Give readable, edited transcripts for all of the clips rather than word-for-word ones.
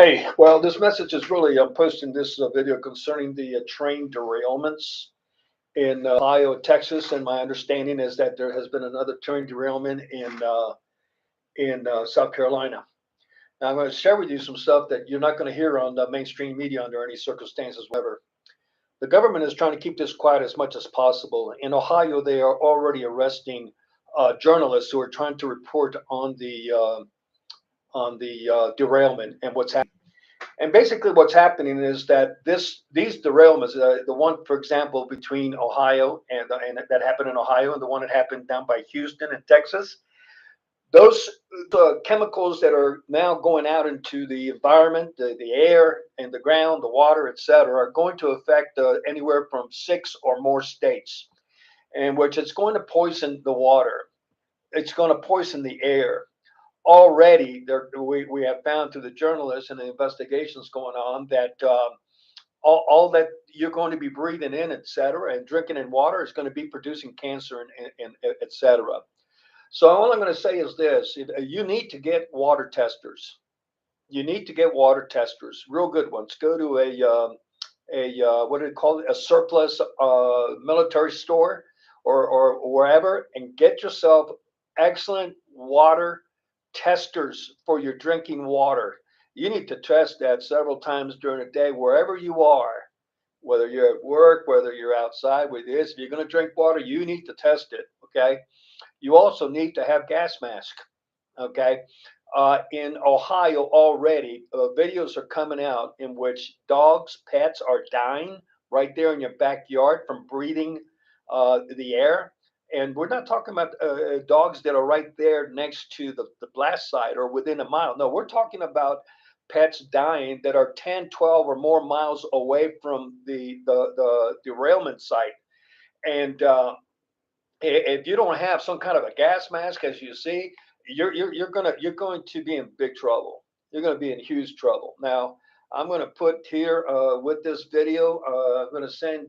Hey, well, this message is really, I'm posting this video concerning the train derailments in Ohio, Texas, and my understanding is that there has been another train derailment in South Carolina. Now, I'm going to share with you some stuff that you're not going to hear on the mainstream media under any circumstances whatsoever. The government is trying to keep this quiet as much as possible. In Ohio, they are already arresting journalists who are trying to report on the derailment and what's happening. And basically, what's happening is that these derailments, the one, for example, between Ohio and that happened in Ohio, and the one that happened down by Houston in Texas, those the chemicals that are now going out into the environment, the air and the ground, the water, etc., are going to affect anywhere from 6 or more states, and which it's going to poison the water. It's going to poison the air already. We have found through the journalists and the investigations going on that all that you're going to be breathing in, et cetera, and drinking in water is going to be producing cancer and et cetera. So all I'm going to say is this: you need to get water testers. You need to get water testers, real good ones. Go to a what do they call it? A surplus military store or wherever, and get yourself excellent water testers for your drinking water. You need to test that several times during the day, wherever you are, whether you're at work, whether you're outside with this. If you're going to drink water, you need to test it. Okay. You also need to have gas mask. Okay. In Ohio already, videos are coming out in which dogs, pets are dying right there in your backyard from breathing the air. And we're not talking about dogs that are right there next to the blast site or within a mile. No, we're talking about pets dying that are 10, 12, or more miles away from the derailment site. And if you don't have some kind of a gas mask, as you see, you're going to be in big trouble. You're going to be in huge trouble. Now, I'm going to put here with this video. I'm going to send.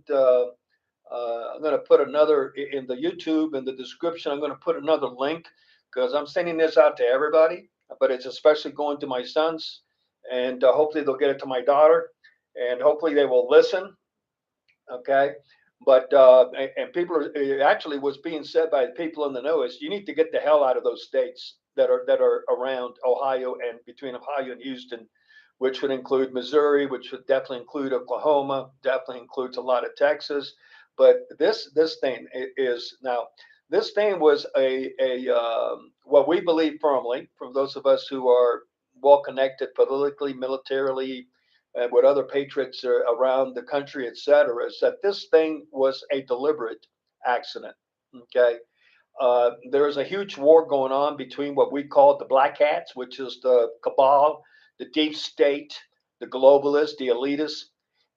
I'm going to put another in the YouTube in the description. I'm going to put another link because I'm sending this out to everybody, but it's especially going to my sons, and hopefully they'll get it to my daughter, and hopefully they will listen. Okay. But and people are actually what's being said by people in the know is you need to get the hell out of those states that are around Ohio and between Ohio and Houston, which would include Missouri, which would definitely include Oklahoma, definitely includes a lot of Texas. But this thing is now, this thing was a what we believe firmly, from those of us who are well connected politically, militarily, with other patriots around the country, et cetera, is that this thing was a deliberate accident. Okay. There is a huge war going on between what we call the black hats, which is the cabal, the deep state, the globalists, the elitists,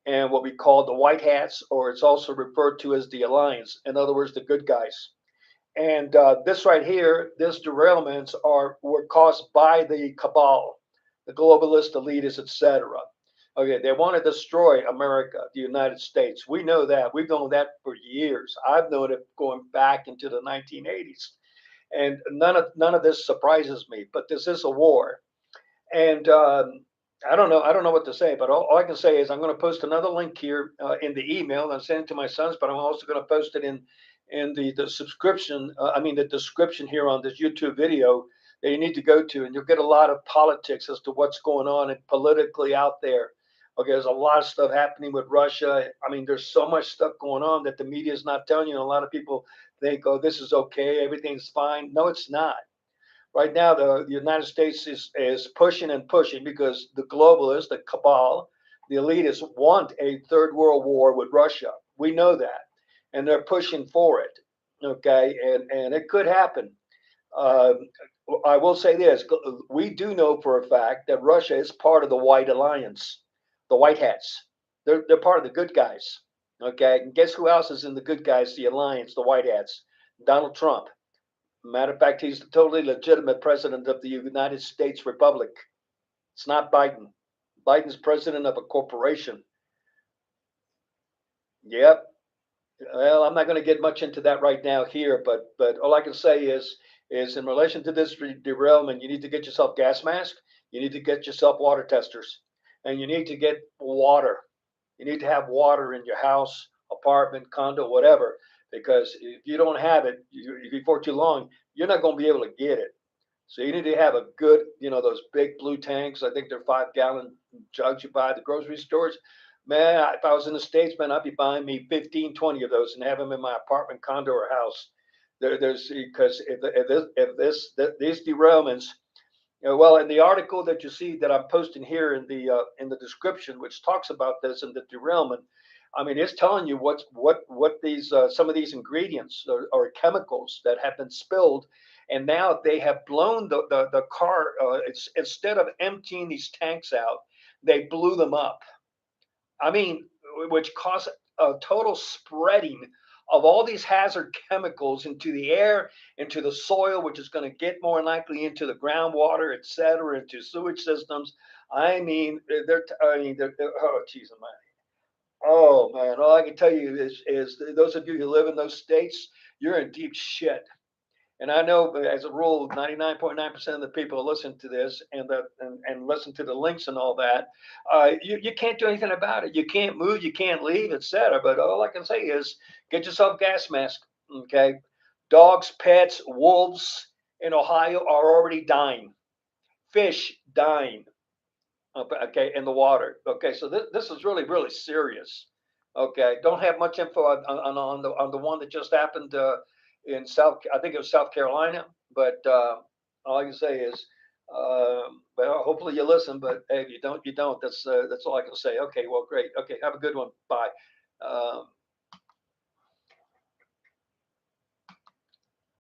and what we call the white hats, or it's also referred to as the alliance. In other words, the good guys. And this right here, this derailments were caused by the cabal, the globalist elitists, etc. Okay, they want to destroy America, the United States. We know that. We've known that for years. I've known it going back into the 1980s, and none of this surprises me. But this is a war, and I don't know what to say. But all I can say is I'm going to post another link here in the email. I'm sending it to my sons, but I'm also going to post it in the subscription. I mean the description here on this YouTube video that you need to go to, and you'll get a lot of politics as to what's going on and politically out there. Okay, there's a lot of stuff happening with Russia. I mean, there's so much stuff going on that the media is not telling you. And a lot of people think, oh, this is okay, everything's fine. No, it's not. Right now, the United States is pushing and pushing because the globalists, the cabal, the elitists want a third world war with Russia. We know that, and they're pushing for it. Okay, and it could happen. Uh, I will say this: we do know for a fact that Russia is part of the White Alliance, the White Hats. They're part of the good guys. Okay, and guess who else is in the good guys? The alliance, the White Hats. Donald Trump. Matter of fact, he's the totally legitimate president of the United States Republic. It's not Biden. Biden's president of a corporation. Yep. Well, I'm not going to get much into that right now here, but all I can say is in relation to this derailment, you need to get yourself gas mask. You need to get yourself water testers. and you need to get water. You need to have water in your house, apartment, condo, whatever, because if you don't have it, before too long, you're not going to be able to get it. So you need to have a good, those big blue tanks. I think they're 5-gallon jugs you buy at the grocery stores. Man, if I was in the States, man, I'd be buying me 15, 20 of those and have them in my apartment, condo, or house. There's because these derailments, well, in the article that you see that I'm posting here in the description, which talks about this and the derailment, I mean, it's telling you what these some of these ingredients or chemicals that have been spilled, and now they have blown the car. It's instead of emptying these tanks out, they blew them up. I mean, which caused a total spreading of all these hazard chemicals into the air, into the soil, which is going to get more likely into the groundwater, et cetera, into sewage systems. I mean, oh, geez, man. Oh, man. All I can tell you is those of you who live in those states, you're in deep shit. And I know, as a rule, 99.9% of the people who listen to this and listen to the links and all that, you can't do anything about it. You can't move, you can't leave, etc. But all I can say is get yourself gas mask. Okay, dogs, pets, wolves in Ohio are already dying. Fish dying. Okay, in the water. Okay, so this is really really serious. Okay, don't have much info on the one that just happened in South. I think it was South Carolina, but all I can say is, well, hopefully you listen. But hey, if you don't, you don't. That's all I can say. Okay, well, great. Okay, have a good one. Bye.